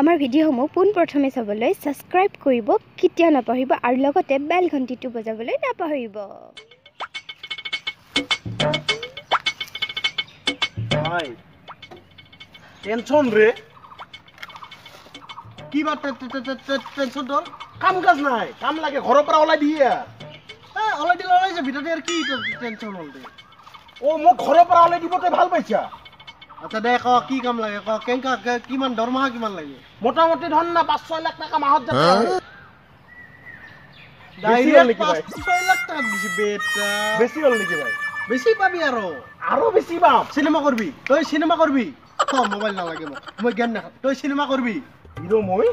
আমাৰ ভিডিঅ'সমূহ পোনপ্ৰথমে চাবলৈ সাবস্ক্ৰাইব কৰিব কেতিয়া নাপাহৰিব আৰু লগতে বেল ঘণ্টিটো বজাবলৈ নাপাহৰিব ভাই টেনশন ৰে কি বা টেনশন তোৰ কাম কাজ নাই কাম লাগে ঘৰৰ পৰা ওলাই দিয়ে ওলাই দিলে ওলাই যাবি তাতে আৰু কি টেনশন হল দে ও মোক ঘৰৰ পৰা ওলাই দিব তই ভাল পাইছা আচ্ছা দে ক কি কাম লাগে ক কেনকা কিমান দৰমহা কিমান লাগে মোটামুটি ধন না 5-6 লাখ টাকা মাহত যাতে ডাইৰেক্ট 5-6 লাখ টাকা দিছি বেটা বেছি হল নেকি ভাই বেছি পাবি আৰু বেছি পাম সিনেমা করবি তই সিনেমা করবি মোবাইল না লাগে মই জ্ঞান না তই সিনেমা করবি হিরো মই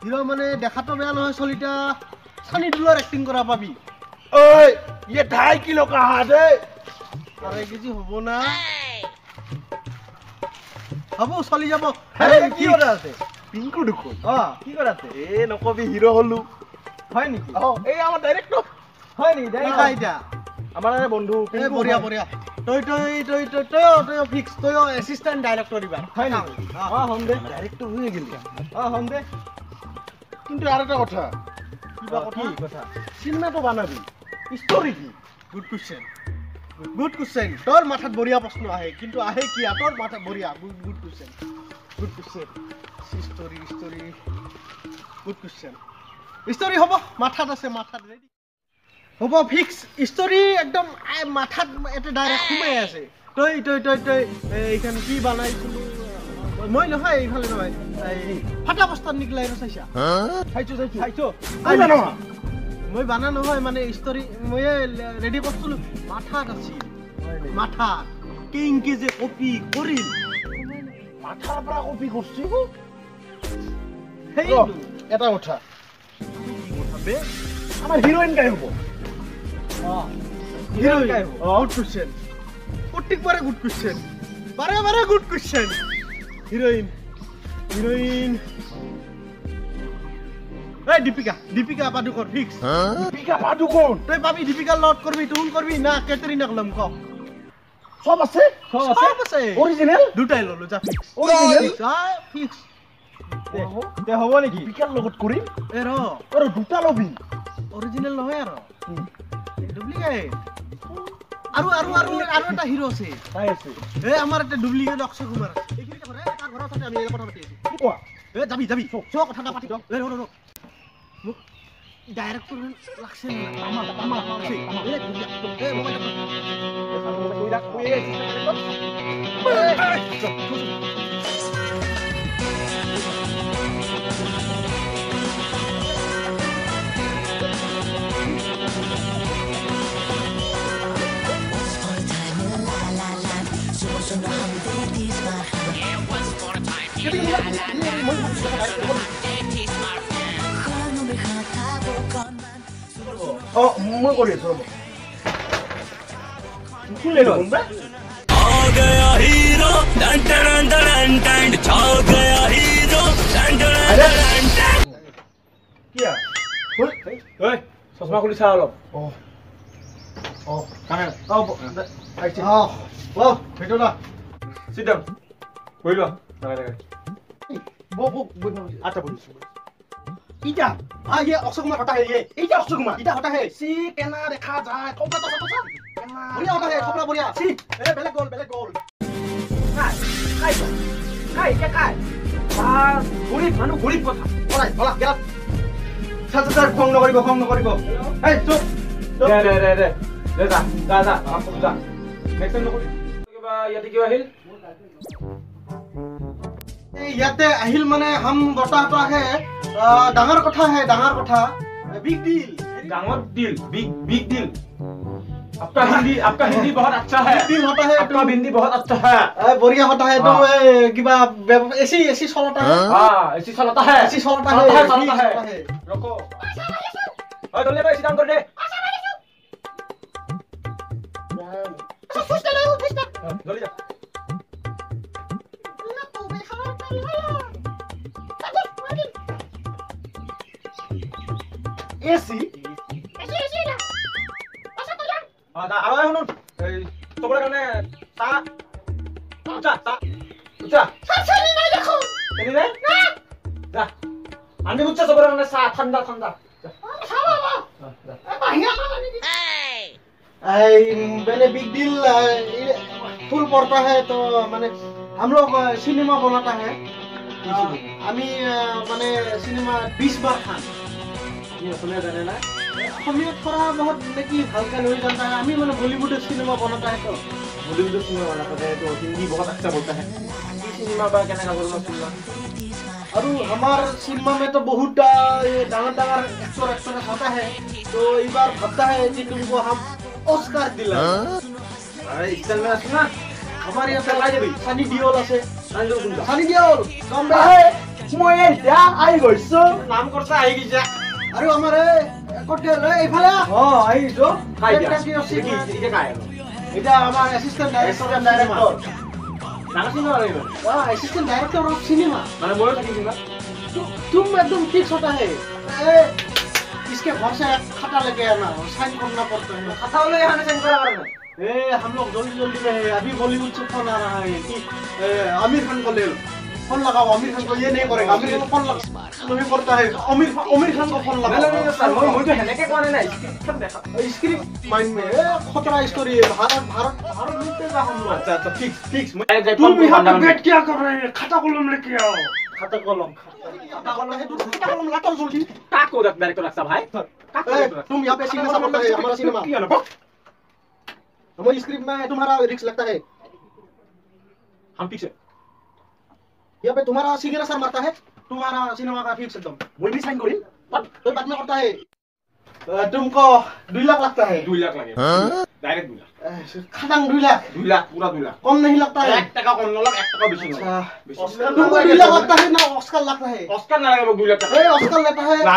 হিরো মানে দেখাতো বেয়া নহয় চলিটা সানি দুলৰ এক্টিং কৰা পাবি ওই ये 2.5 किलो का हाथ है अरे केजी হবো না হবো চলি যাব কি কৰা আছে পিংকু দুখন কি কৰা আছে এ নকবি হিৰো হলু হয় নেকি এই আমাৰ ডাইৰেক্টৰ হয় নেকি ডাইৰেক্ট আইডা আমাৰ বন্ধু বঢ়িয়া বঢ়িয়া তই ফিক্স তই অ্যাসিস্ট্যান্ট ডাইরেক্টর দিবা হয় না হম দে ডাইরেক্টর হয়ে গেলি হম দে কিন্তু আর একটা কথা কিবা কথা সিনেমাটো বানাবি স্টোরি কি গুড কোশ্চেন তোর মাথাত বঢ়িয়া প্রশ্ন আহে কিন্তু আহে কি তোর মাথাত বঢ়িয়া good question story good question story হবো মাথাত আছে মাথাত রেডি হবো ফিক্স স্টোরি একদম মাথাত এটা ডাইরেক্ট ঘুমাই আছে তই এইখান কি বানাইছিলো মই নহয় এইফালে নহয় এই ফাটা বস্তাত নিকলাই চাইছা চাইছো মই বানা নহয় মানে স্টোরি মই রেডি করছিলো মাথাত আছিল মাথা কিংকে যে কপি করিল মাথার পৰা কপি করছি হেই এটা কথা বে আমার হিরোইন গায় হবো হিরোইন গায় হবো গুড কোশ্চেন প্রত্যেকবারে গুড কোশ্চেন বারে গুড কোশ্চেন হিরোইন এই দীপিকা পাডুকোন ফিক্স দীপিকা পাডুকোন তুই পাবি দীপিকা লট করবি তুই করবি না ক্যাটরিনা কলম ক সব আছে অরিজিনাল দুটাই ললো যা ফিক্স অরিজিনাল যা ফিক্স তে হবো নেকি দীপিকার লগত করি এর দুটা লবি অরিজিনাল নহয় আর ডুপ্লিকেট আৰু এটা হিৰো আছে তাই আছে আমাৰ একটা ডুপ্লিকেট অক্ষয় কুমাৰ আছে এইখিনি কথা তাৰ ঘৰৰ সাথে আমি এই কথা পাতি আছি কি কোৱা যাবি চো কথাটা পাতি দ ৰ মোক ডাইৰেক্টৰ লাগছে আমা আছে মোবাইল मैं कर रहा हूं तू ले लो बे आ गया hero done done done done छा गया हीरो डन डन डन क्या ओए चश्मा खुली सा लो ओ काहे आइছে ও ফেটো না সিট ডাউন বইলো লাগা বো আচ্ছা বলিস इटा ये अक्षय कुमार हटा है ये इटा अक्षय कुमार इटा हटा है सी केना देखा जाए थोपड़ा तो केना बढ़िया हटा है थोपड़ा बढ़िया सी ए बेले गोल काय गरीब मानु गरीब কথা ওলাই গেলা সাত ফং নকৰিব এই চুপ দে যা আপু যা নেক্সট নকৰি কিবা ইয়াতে কিবা আহিল ইয়াতে আহিল মানে হাম গটাটা হে ডাঙৰ কথা बिग डील डांगर डील बिग डील आपका हिंदी बहुत अच्छा है डील होता है आपका हिंदी बहुत अच्छा है बढ़िया होता है तो किबा ऐसी चलता है हां ऐसी चलता है रुको ओए दोले भाई सिद्धांत कर दे दोले जा এসি না আৰু এখন এই তোমরা কানে তা উচা সাছনি নাই দেখো এনি নাই না যা আনি বুঝছে সবার মানে ঠান্ডা ঠান্ডা मैंने बिग डील फुल पड़ता है तो मैंने हम लोग सिनेमा बनाता है हमें मैंने सिनेमा 20 बार खान ये सुने जाने ना हमें थोड़ा बहुत लेकिन हल्का नहीं जानता है हमें मैंने बॉलीवुड सिनेमा बनाता है तो बॉलीवुड सिनेमा बनाता है तो हिंदी बहुत अच्छा बोलता है सिनेमा बा कहने का बोलना सुनना और हमारे सिनेमा में तो बहुत डांगर एक्टर होता है तो एक बार भागता है कि तुमको हम ऑस्कर दिला अरे इस चल में सुना हमारे यहाँ पे लाइव सनी दियोल আছে सनी दियोल कम है मोए या आई गइसो नाम करता आई गइसा अरे हमारे कोटे रे इफाले हां आई जो खाइ क्या दिया इके खाइ এটা আমার অ্যাসিস্ট্যান্ট ডাইরেক্টর नाम सिनेमा रे वाह असिस्टेंट डायरेक्टर ऑफ सिनेमा माने मोए थाকি सिनेमा तुम एकदम फिक्स होता है इसके घर से खाता लेके आना साइन करना पड़ता है खाता वाले यहां से साइन करा करना हम लोग जल्दी जल्दी में है अभी बॉलीवुड से फोन आ रहा है कि आमिर खान को ले लो फोन लगाओ आमिर खान को ये नहीं करेगा आमिर खान को फोन नहीं करता है आमिर खान को फोन लगाओ नहीं सर मैं तो हेने के कोने ना स्क्रिप्ट देखा स्क्रिप्ट माइंड में खतरा स्टोरी है भारत लूटेगा हम लोग अच्छा फिक्स तुम यहाँ पे बैठ क्या कर रहे हैं खाता कलम लेके आओ खाता कलम लाटल जल्दी काको डायरेक्टर रखा भाई तुम यहाँ पे सिनेमा बनता है हमारा सिनेमा हमारी स्क्रिप्ट में तुम्हारा रिस्क लगता है हम फिक्स है यहाँ पे तुम्हारा सिग्नेचर मारता है तुम्हारा सिनेमा का फिक्स एकदम वो भी साइन करी तो बाद में करता है तुमको 2 लाख लगता है 2 लाख लगे डायरेक्ट 2 लाख खतंग 2 लाख पूरा 2 लाख कम नहीं लगता है 1 টাকা কম না 1 টাকা বেশি না तुमको 2 लाख लगता है ना ऑस्कर लगता है ऑस्कर ना लगे 2 लाख टाका ऑस्कर लगता है ना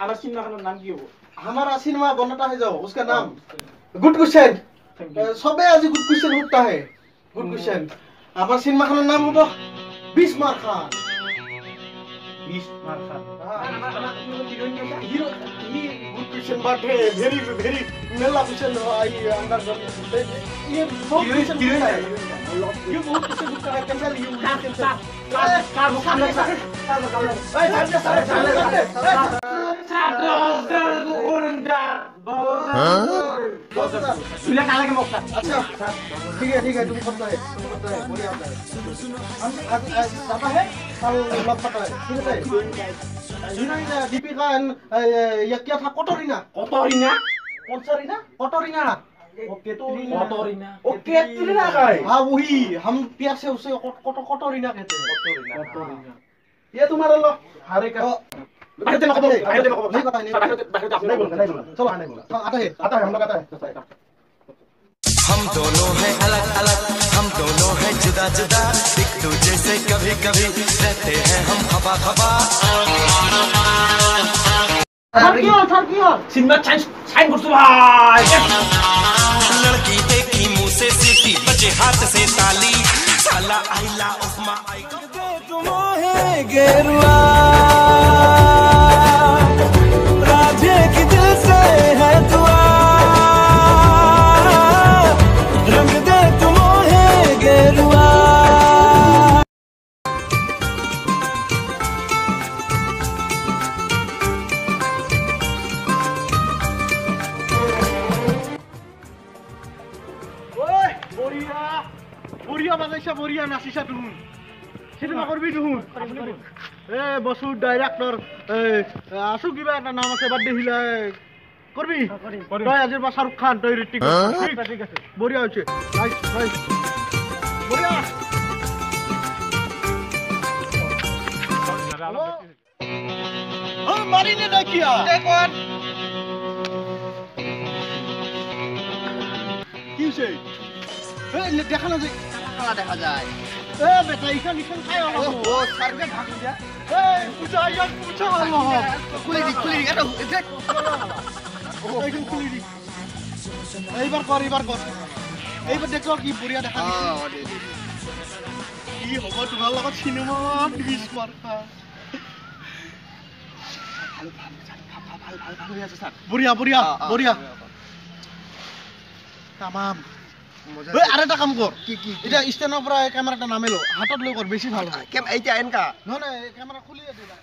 हमारा सिनेमा का नाम क्या हो हमारा सिनेमा बनाता है जो उसका नाम गुड क्वेश्चन सबे आज गुड क्वेश्चन उठता है गुड क्वेश्चन हमारा सिनेमा का नाम होगा 20 मार खान 20 मार खान हीरो ये गुड क्वेश्चन बात है वेरी मेला क्वेश्चन आई अंदर ये बहुत क्वेश्चन है ये बहुत क्वेश्चन उठता है कैंसिल यू कैंसिल अच्छा ठीक है तुम करता है बढ़िया होता है हम जाता है कल लग पता है ठीक है हीरोइन दीपिका ये क्या था कोटोरिना कौन सा रीना कोटोरिना ओके कैटरीना का है हाँ वही हम प्यार से उसे कोटोरिना कहते हैं कोटोरिना ये तुम्हारा लो हारे का नहीं पता नहीं चलो आने बोला आता है हम लोग आता है हम दोनों हैं अलग अलग हम दोनों हैं जुदा जुदा एक दूसरे से कभी कभी रहते हैं हम खफा खफा सिनेमा साइन कर भाई लड़की देखी मुंह से सीटी बचे हाथ से ताली साला आइला उस्मा आई तुम है गेरुआ राधे की दिल से है दुआ रंग दे तुम है गेरुआ বড়িয়া বাজাইছা বড়িয়া নাচিছা তুমি সিনেমা করবি তুমি বসু ডাইরেক্টর আছো কিবা এটা নাম আছে বাদ দেখিলা করবি তই আজিৰ পৰা শাহৰুখ খান তই ঋতিক ঠিক আছে বড়িয়া হৈছে নাইস বড়িয়া মারিনে না কিয়া দেখুন কি হইছে দেখা না যায় কালা দেখা যায় বেটা ইখান খাই ও সার্ভে ভাগ দিয়া পূজা হলো খুলি এটা ও ইখান খুলি দি এইবার কর এইবাৰ দেখো কি বঢ়িয়া দেখা কি হ'ব তোমাৰ লগত চিনেমা বিশ মাৰ্কা ভাল হৈ আছে স্যার বঢ়িয়া বঢ়িয়া বঢ়িয়া তামাম মজা এই আরেটা কাম কর কি এটা স্ট্যান্ডৰ পৰা ক্যামেৰাটা নামেলো হাতত লৈ কৰ বেছি ভাল হয় কেম এইটা এনকা নহয় ক্যামেৰা খুলিয়ে দিবা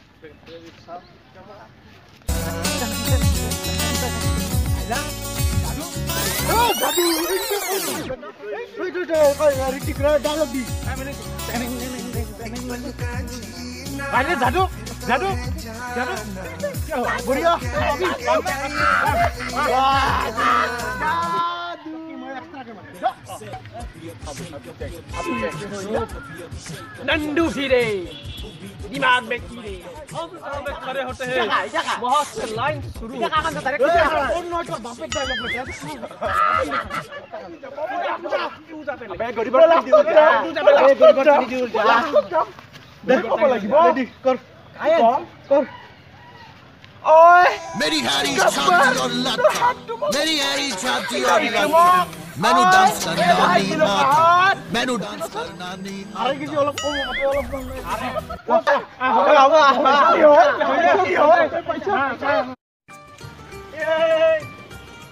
नंदू फिरे दिमाग में कीड़े हम सामने खड़े होते हैं वहां से लाइन शुरू मेरी हैरी छाती और लत मेरी हैरी छाती और लत मैनू डांस करना नहीं आता मैनू डांस करना नहीं আরে কিছু অলপ কম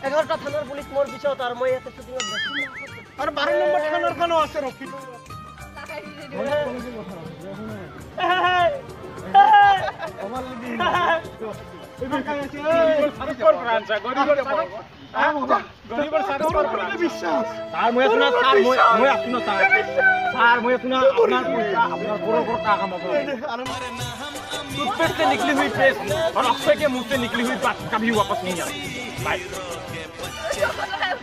এগারোটা থানার পুলিশ মোর পিছত আর মই এতে শুটিং আর 12 নম্বর থানার খানো আছে রকি टूथपेस्ट से निकली हुई पेस्ट और अक्षय के मुंह से निकली हुई बात कभी वापस नहीं आती भाई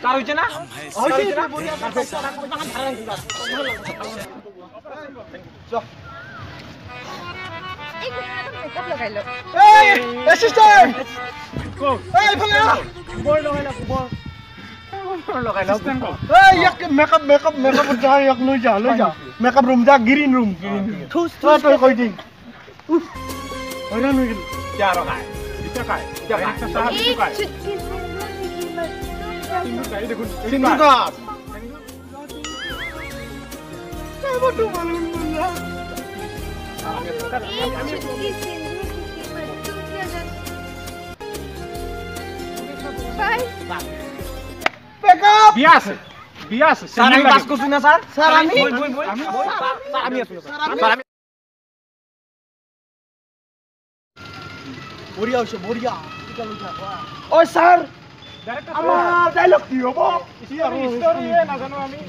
क्या हुई ना মেকআপ লগাই ল এই অ্যাসিস্ট্যান্ট এই ভালো বল লগাই ল এই এক মেকআপ যা এক লৈ যা মেকআপ রুম যা গ্রিন রুম থুস তুই কই দি উফ হইরান হই গেল क्या रखा है क्या का है क्या का है সিন্ধু গাছ এই বটু মালুন না बियास सर আমি পাস করছি না স্যার স্যার আমি আমি স্যার আমি বড়িয়া হইছে বড়িয়া ওই স্যার আমার ডায়লগ কি হবো স্টোরি না জানো আমি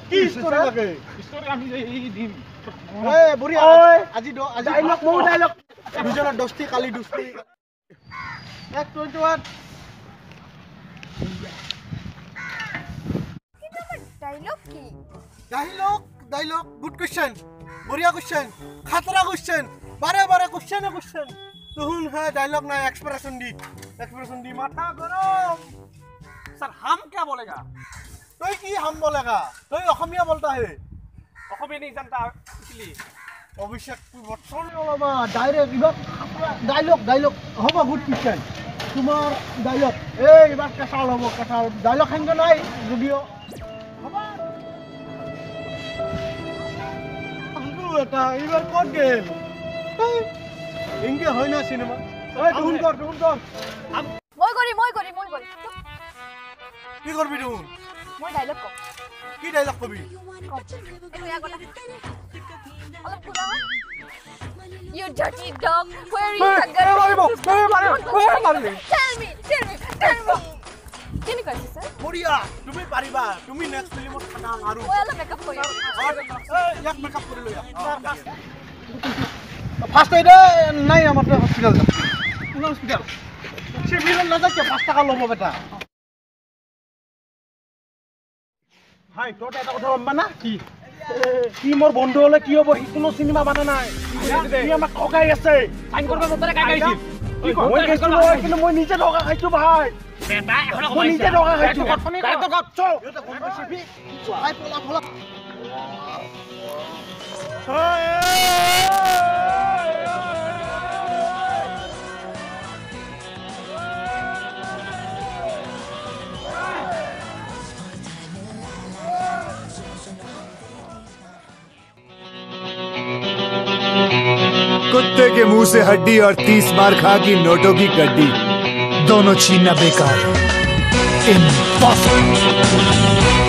কি স্টোরি লাগে স্টোরি আমি এই দিন এই বড়িয়া আজি ডায়লগ মো ডায়লগ দুজনৰ দস্তি কালি দুস্তি 121 ডায়লগ কি ডায়লগ গুড কোশ্চেন বড়িয়া কোশ্চেন খাতরা কোশ্চেন বারে কোশ্চেন तुम है डायलॉग ना एक्सप्रेशन दी माथा गरम सर हम क्या बोलेगा तो की हम बोलेगा तो অসমীয়া बोलता है অসমীয়া नहीं जानता इसलिए অভিষেক বর্তমান ওলাবা ডাইরেক্ট ইবাক ডায়লগ হ'ব গুড কোশ্চেন তোমার ডায়লগ এই ইবাক কাঁচাল হ'ব কাঁচাল ডায়লগ হেঙ্গে নাই যদিও হ'ব আলু এটা ইবাৰ ক'ত গেল ইংগে হয় না সিনেমা এই টুন কর মই করি কি করবি টুন মই ডায়লগ কম কি ডায়লগ কবি একো ইয়া গলা অলপ পুরা You dirty dog, where is the girl? Tell me. Can you guys sir? বড়িয়া তুমি পারিবা তুমি নেক্সট ফিল্মত খানা আৰু মই অলপ মেকআপ কৰি ইয়াক মেকআপ কৰি লয়া ফার্স্ট এড নাই আমার হসপিটাল যা কোন হসপিটাল সিভিল না যাকে 5 টাকা লব বেটা হাই তোর এটা কথা বলবা না কি মোর বন্ধু হলে কি হবে কোনো সিনেমা বানা নাই তুই আমাক ঠকাই আছে সাইন করবে মতরে কাগাইছিল কি মই গেছিল কিন্তু মই নিজে ঠকা খাইছো ভাই বেটা এখন মই নিজে ঠকা খাইছো তাই তো গচ্ছ এটা কোন সিভি আই পলা कुत्ते के मुंह से हड्डी और 30 बार खा की नोटों की गड्डी, दोनों छीनना बेकार है। इम्पॉसिबल।